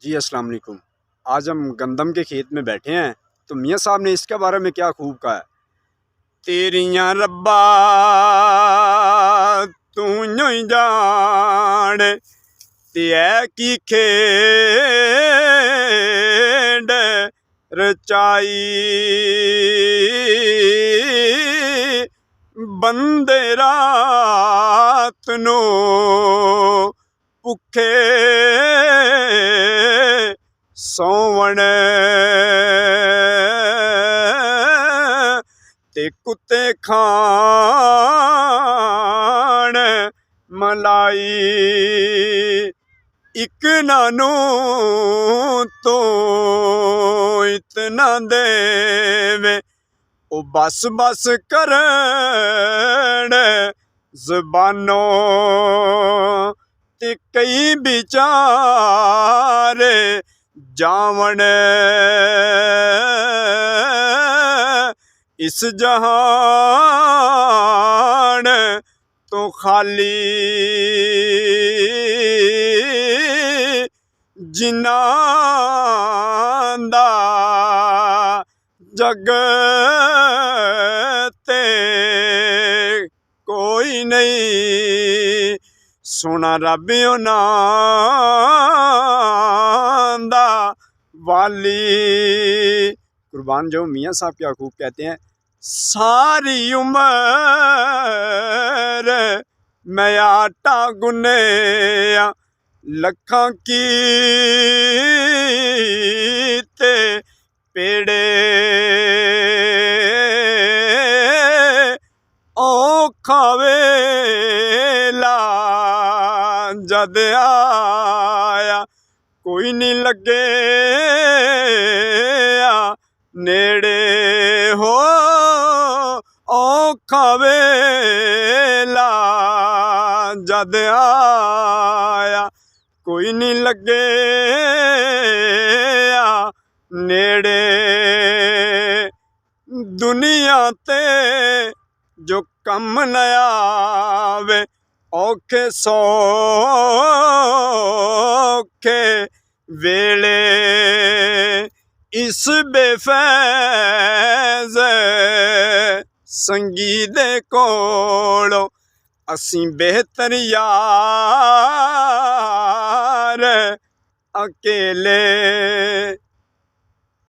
जी अस्सलाम वालेकुम। आज हम गंदम के खेत में बैठे हैं तो मियाँ साहब ने इसके बारे में क्या खूब कहा है। तेरियां रब्बा तू ही जान ते की खेड रचाई बंदे रात नो भुखे सौवण ते कुत्ते खाण मलाई इक नानू तो इतना देवे ओ बस बस करन ज़बानों ते कई बिचारे जावण इस जहान तो खाली जिन्हां दा जग ते कोई नहीं सोना रब उन्हां दा वाली। कुर्बान जो मियाँ साहब क्या खूब कहते हैं। सारी उम्र मैं आटा गुनेया लखां की ते पेड़े ओ खावेला जद आया कोई नहीं लगे नेड़े हो औखा वेला जद आया कोई नहीं लगे नेड़े। दुनिया ते जो कम न आवे औखे सौखे वेले इस बेफैज संगी दे कोलों असीं बेहतर यार अकेले।